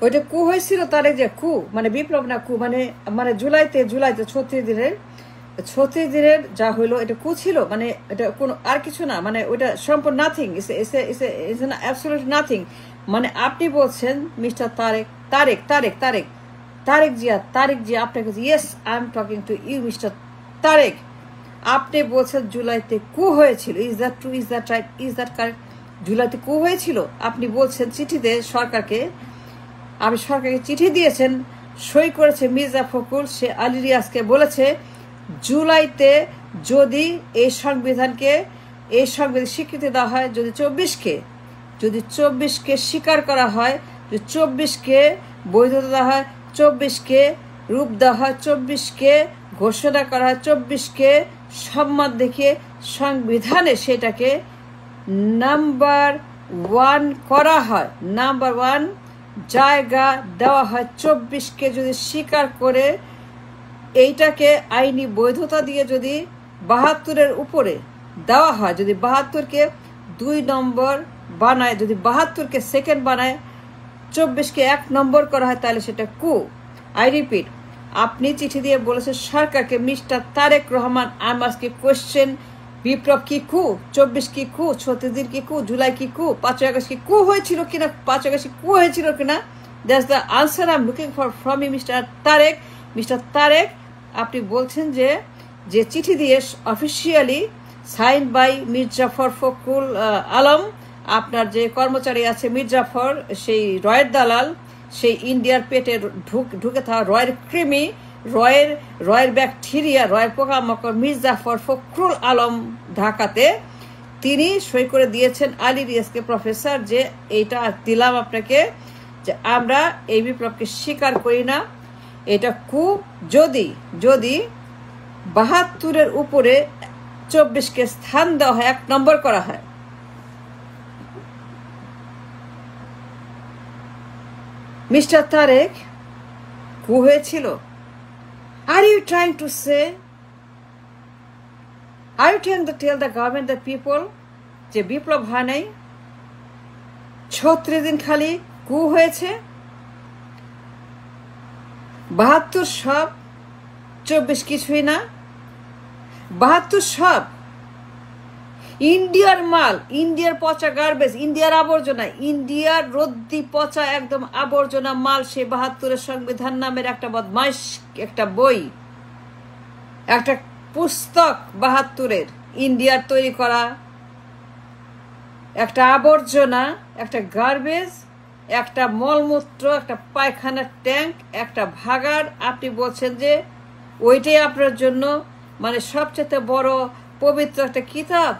ওইটা কু হয়েছিল তার যে কু মানে বিপ্লব না কু মানে মানে জুলাইতে 36 দিনের যা হইলো এটা কু ছিল মানে এটা কোনো আর কিছু না মানে ওইটা সম্পূর্ণ নাথিং ইস অ্যাবসলিউট নাথিং মানে আপনি বলছেন মিস্টার তারেক জিয়া আপনাকে yes I am talking to you mister Tarek আপনি বলছেন জুলাইতে কু হয়েছিল is that true is that right is that correct জুলাইতে কু হয়েছিল আপনি বলছেন চিঠিতে সরকারকে আপনি সরকারকে চিঠি দিয়েছেন সই করেছে মির্জা ফখরুল সে আলী রিয়াজকে বলেছে জুলাইতে যদি এই সংবিধানকে স্বীকৃতি দেওয়া হয় যদি 24কে স্বীকার করা হয় যদি 24কে বৈধতা দেওয়া হয় 24কে রূপ দেওয়া হয় 24কে ঘোষণা করা হয় 24কে সম্মান দেখিয়ে সংবিধানে সেটাকে নাম্বার 1 করা হয় নাম্বার 1 জায়গা দেওয়া হয় 24কে যদি স্বীকার করে এইটাকে আইনি বৈধতা দিয়ে যদি 72-এর উপরে দেওয়া হয় যদি 72কে 2 নম্বর বানায় যদি 72কে সেকেন্ড বানায় 24কে 1 নম্বর করা হয় তাহলে সেটা কু আই রিপিট আপনি চিঠি দিয়ে বলেছেন সরকারকে mister Tarek Rahman I must question বিপ্লব কি কু 24 কি কু 36 দিন কি কু জুলাই কি কু 5 আগস্ট কি কু হয়েছিল কিনা 5 আগস্ট কু হয়েছিল কিনা that's the answer I am looking for from you mister Tarek আপনি বলছেন যে চিঠি দিয়ে officially sign by Mirjafar Fakhrul Alam আপনার যে কর্মচারী আছে মির্জাফর সেই রয়ের দালাল সেই ইন্ডিয়ার পেটে ঢুকে থাকা রয়ের কৃমি রয়ের ব্যাকটেরিয়া রয়ের পোকামাকড় মির্জাফর ফখরুল আলম ঢাকাতে তিনি সই করে দিয়েছেন আলী রিয়াজকে প্রফেসর যে এইটা দিলাম আপনাকে যে আমরা এই বিপ্লবকে স্বীকার করি না এটা কু যদি 72-এর উপরে 24কে স্থান দেওয়া হয় 1 নম্বর করা হয় মিস্টার তারেক কু হয়েছিল Are you trying to tell the government, the people, যে বিপ্লব হয় নাই 36 দিন খালি কু হয়েছে 72 সব 24 কিছুই না 72 সব ইন্ডিয়ার মাল ইন্ডিয়ার পচা গার্বেজ ইন্ডিয়ার আবর্জনা ইন্ডিয়ার রদ্দি পচা একদম আবর্জনা মাল সে 72-এর সংবিধান নামের একটা বদমাইশ একটা বই একটা পুস্তক 72-এর ইন্ডিয়ার তৈরি করা একটা আবর্জনা একটা গার্বেজ একটা মলমূত্র একটা পায়খানার ট্যাঙ্ক একটা ভাগার আপনি বলছেন যে ওইটাই আপনার জন্য মানে সবচেয়ে বড় পবিত্র একটা কিতাব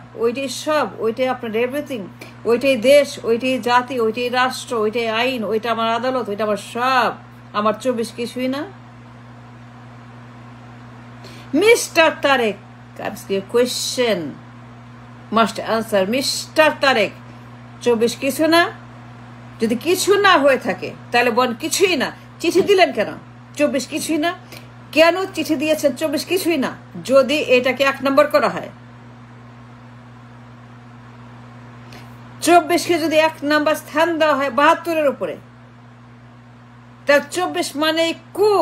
ওইটাই আপনার এভরিথিং ওইটাই দেশ ওইটাই জাতি ওইটাই রাষ্ট্র ওইটাই আইন ওইটা আমার আদালত ওইটা আমার সব আমার 24 কিছুই না mister Tarek question must answer mister Tarek 24 কিছু না যদি কিছু না হয়ে থাকে তাহলে কিছুই না চিঠি দিলেন কেন 24 কিছুই না কেন চিঠি দিয়েছেন 24 কিছুই না যদি এটাকে 1 নম্বর করা হয় 24কে যদি 1 নম্বর স্থান দেওয়া হয় 72-এর উপরে তার 24 মানে কু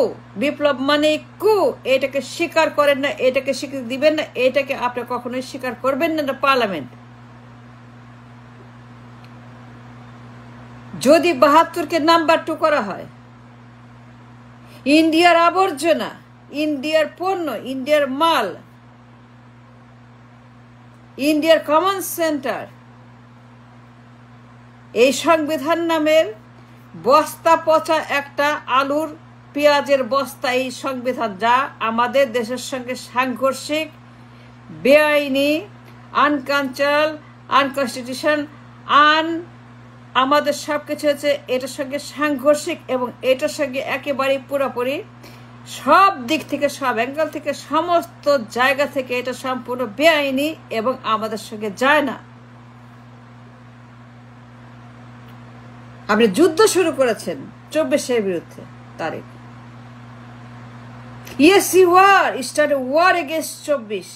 বিপ্লব মানে কু এটাকে স্বীকার করেন না এটাকে স্বীকৃতি দিবেন না এটাকে আপনি কখনোই স্বীকার করবেন না পার্লামেন্ট যদি 72কে নাম্বার 2 করা হয় ইন্ডিয়ার আবর্জনা ইন্ডিয়ার পণ্য ইন্ডিয়ার মাল ইন্ডিয়ার কমন সেন্টার এই সংবিধান নামের বস্তা পচা একটা আলুর পেঁয়াজের বস্তা এই সংবিধান যা আমাদের দেশের সঙ্গে সাংঘর্ষিক বেআইনি আনকালচারাল আনকনস্টিটিউশন আমাদের সবকিছু হচ্ছে এটার সঙ্গে সাংঘর্ষিক এবং এটার সঙ্গে একেবারে পুরোপুরি সব দিক থেকে সব অ্যাঙ্গেল থেকে সমস্ত জায়গা থেকে এটা সম্পূর্ণ বেআইনি এবং আমাদের সঙ্গে যায় না আপনি যুদ্ধ শুরু করেছেন 24-এর বিরুদ্ধে Tarek yes you are start war against 24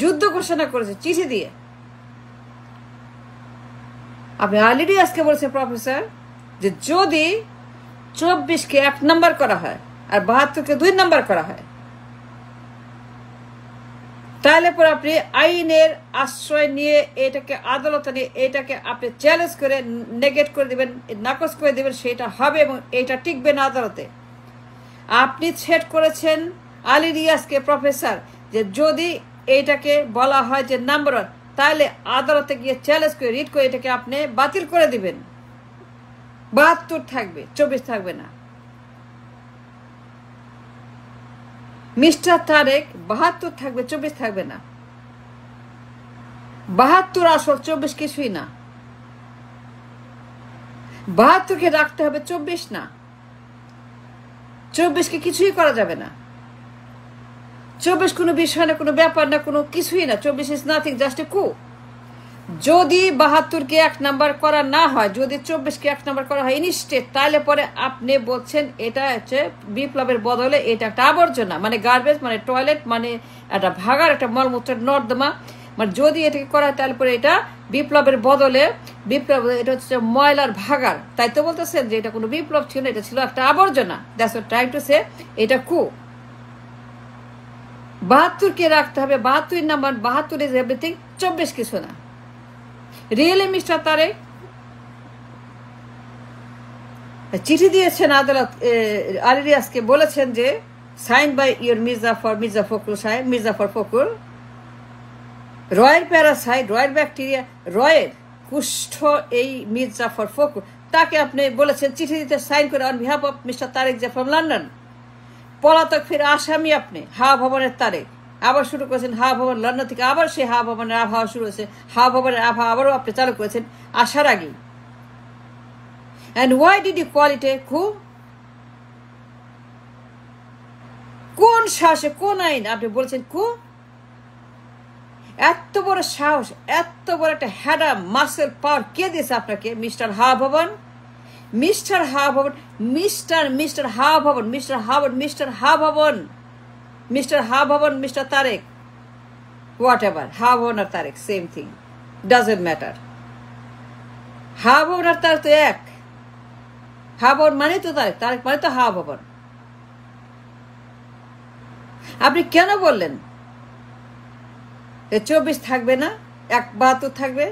যুদ্ধ ঘোষণা করেছে চিঠি দিয়ে আপনি অলরেডি আজকে বলেছেন প্রফেসর যে যদি 24কে 1 নাম্বার করা হয় আর 72কে 2 নাম্বার করা হয়, তাহলে পরে আপনি আইনের আশ্রয় নিয়ে এটাকে আদালতে নিয়ে এটাকে আপনি চ্যালেঞ্জ করে নেগেট করে দিবেন, নাকচ করে দিবেন, সেটা হবে এবং এটা টিকবে না আদালতে। আপনি সেট করেছেন আলী রিয়াজকে প্রফেসর যে যদি এইটাকে বলা হয় যে নাম্বার 1, তাহলে আদালতে গিয়ে চ্যালেঞ্জ করে রিট করে এটাকে আপনি বাতিল করে দিবেন। 72 থাকবে, 24 থাকবে না। মিস্টার তারেক 72 থাকবে, 24 থাকবে না। 72 আসল, 24 কিছুই না। 72কে রাখতে হবে, 24 না। 24কে কিছুই করা যাবে না। 24 কোনো বিষয় না, কোনো ব্যাপার না, কোনো কিছুই না। 24 ইজ নাথিং, জাস্ট এ কু। যদি 72কে 1 নাম্বার করা না হয়, যদি 24কে 1 নাম্বার করা হয় ইনস্টেড, তাহলে পরে আপনি বলছেন এটা হচ্ছে বিপ্লবের বদলে এটা একটা আবর্জনা, মানে গার্বেজ, মানে টয়লেট, মানে একটা ভাগার, একটা মলমূত্রের নর্দমা। মানে যদি এটাকে করা হয় তাহলে পরে এটা বিপ্লবের বদলে এটা হচ্ছে ময়লার ভাগার। তাই তো বলতেছেন যে এটা কোনো বিপ্লব ছিল না, এটা ছিল একটা আবর্জনা। That's what trying to say, এটা কু। 72কে রাখতে হবে, 72 নাম্বার, 72 ইজ এভরিথিং, 24 কিছু না। রিয়েলি মিস্টার তারেক চিঠি দিয়েছেন আদালত আলী রিয়াজকে, বলেছেন যে sign by your Mirza Fakhrul Saheb, Mirza Fakhrul, রয়ের প্যারাসাইট, রয়ের ব্যাকটেরিয়া, রয়ের কুষ্ঠ এই মির্জা ফখরুল, তাকে আপনি বলেছেন চিঠি দিতে সাইন করে on behalf of mister Tarek যে ফ্রম লন্ডন। পলাতক ফিরে আসামি আপনি, হাওয়া ভবনের তারেক। আবার শুরু করেছেন হাওয়া ভবন, লন্ডন থেকে আবার সেই হাওয়া ভবনের আবহাওয়া শুরু হয়েছে। হাওয়া ভবনের আবহাওয়া আবারও আপনি চালু করেছেন আসার আগেই। And why did you call it a coup? কোন সাহসে, কোন আইন আপনি বলছেন কু? এত বড় সাহস, এত বড় একটা হ্যাডা মাসেল পাওয়ার কে দিয়েছে আপনাকে? মিস্টার হাওয়া ভবন, মিস্টার হাওয়া ভবন, মিস্টার হাওয়া ভবন, মিস্টার হাওয়া ভবন, মিস্টার হাওয়া ভবন, mister Tarique, what ever, Hawa Bhaban আর Tarek same thing, doesn't matter. Hawa Bhaban আর তারেক তো এক। হাওয়া ভবন মানে তো তারেক, তারেক মানে তো হাওয়া ভবন। আপনি কেন বললেন 24 থাকবে না, 72 থাকবে?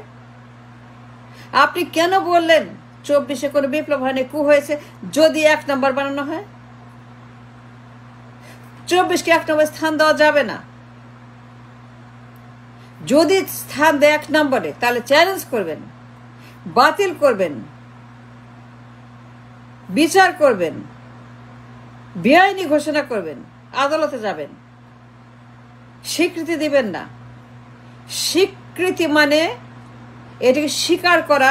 আপনি কেন বললেন 24-এ কোনো বিপ্লব হয়নি, কু হয়েছে? যদি 1 নাম্বার বানানো হয়, 24কে 1 নম্বরে স্থান দেওয়া যাবে না। যদি স্থান দেয় 1 নম্বরে, তাহলে চ্যালেঞ্জ করবেন, বাতিল করবেন, বিচার করবেন, বেআইনি ঘোষণা করবেন, আদালতে যাবেন, স্বীকৃতি দিবেন না। স্বীকৃতি মানে এটাকে স্বীকার করা,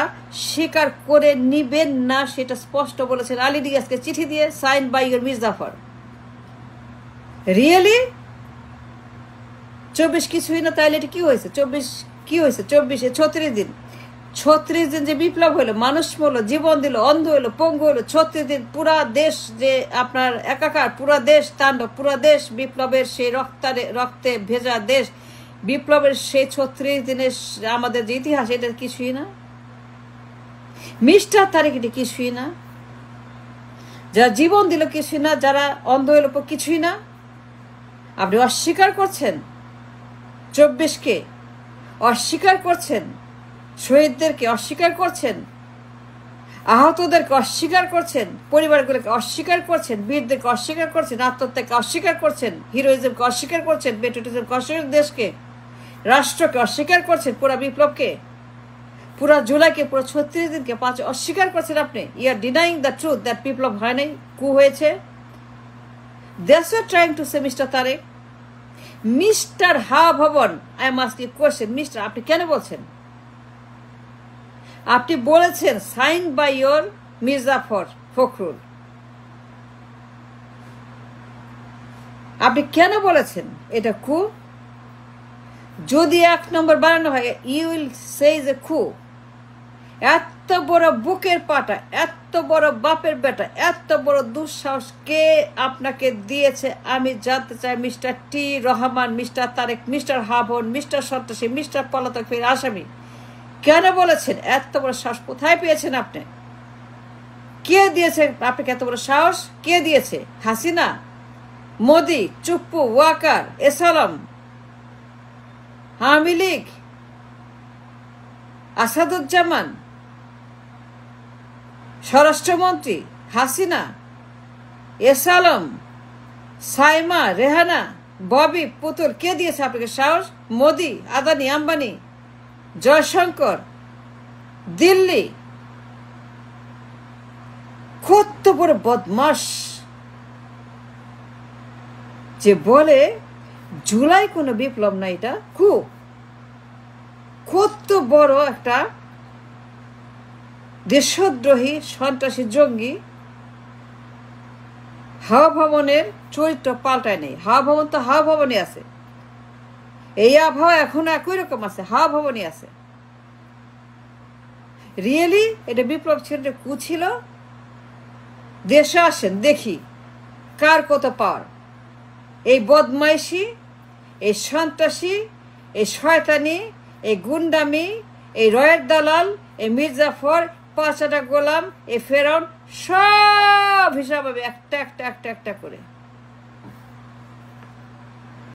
স্বীকার করে নিবেন না, সেটা স্পষ্ট বলেছেন আলী রিয়াজকে চিঠি দিয়ে, sign by your Mirjafar. Really 24 কিছুই না, তাইলে এটা কি হয়েছে? 24 কি হয়েছে? 24-এ 36 দিন, 36 দিন যে বিপ্লব হলো, মানুষ মরল, জীবন দিল, অন্ধ হলো, পঙ্গু হলো, 36 দিন পুরা দেশ যে আপনার একাকার, পুরা দেশ তাণ্ডব, পুরা দেশ বিপ্লবের সেই রক্তে ভেজা দেশ, বিপ্লবের সেই 36 দিনের আমাদের যে ইতিহাস, এটা কিছুই না। মিস্টার তারেক এটা কিছুই না। যারা জীবন দিল কিছুই না, যারা অন্ধ হলো কিছুই না। আপনি অস্বীকার করছেন 24-কে, অস্বীকার করছেন শহীদদেরকে, অস্বীকার করছেন আহতদেরকে, অস্বীকার করছেন পরিবারগুলোকে, অস্বীকার করছেন বীরদেরকে, অস্বীকার করছেন আত্মহত্যাকে, অস্বীকার করছেন হিরোইজমকে, অস্বীকার করছেন পেট্রিয়টিজমকে, অস্বীকার দেশকে, রাষ্ট্রকে অস্বীকার করছেন, পুরা বিপ্লবকে, পুরা জুলাইকে, পুরো 36 দিনকে 5 অস্বীকার করছেন আপনি। You are denying the truth that বিপ্লব হয় নাই, কু হয়েছে। That's what trying to say, Mr. Tarek. Mister Hawa Bhaban, I must ask you question, mister আপনি কেন বলছেন? আপনি বলেছেন sign by your Mirza Fakhrul. আপনি কেন বলেছেন এটা কু? যদি 1 নম্বর বানানো হয়, you will say is a coup. এত বড় বুকের পাটা, এত বড় বাপের বেটা, এত বড় দুঃসাহস কে আপনাকে দিয়েছে? আমি জানতে চাই mister T Rahman, mister Tarek, mister হাবন, মিস্টার সন্ত্রাসী, মিস্টার পলাতক ফের আসামি, কেন বলেছেন? এত বড় সাহস কোথায় পেয়েছেন আপনি? কে দিয়েছে আপনাকে এত বড় সাহস? কে দিয়েছে? হাসিনা, মোদি, চুপ্পু, ওয়াকার, এসালাম, আওয়ামী লীগ, আসাদুজ্জামান, স্বরাষ্ট্রমন্ত্রী হাসিনা, এসালাম, সাইমা, রেহানা, ববি, পুতুল, কে দিয়েছে আপনাকে সাহস? মোদি, আদানি, আম্বানি, জয়শঙ্কর, দিল্লি। কত বড় বদমাস যে বলে জুলাই কোনো বিপ্লব না। এটা কত বড় একটা দেশদ্রোহী সন্ত্রাসী জঙ্গি। হাওয়া ভবনের চরিত্র পাল্টায় নেই। হাওয়া ভবন তো হাওয়া ভবনই আছে, এই আবহাওয়া এখনো একই রকম আছে, হাওয়া ভবনই আছে। রিয়েলি এটা বিপ্লব ছিল, কু ছিল? দেশে আসেন দেখি কার কত পাওয়ার। এই বদমাইশি, এই সন্ত্রাসী, এই শয়তানি, এই গুন্ডামি, এই রয়ের দালাল, এই মির্জাফর, পাঁচটা গোলাম, এই ফেরাউন, সব হিসাব হবে একটা একটা একটা একটা করে।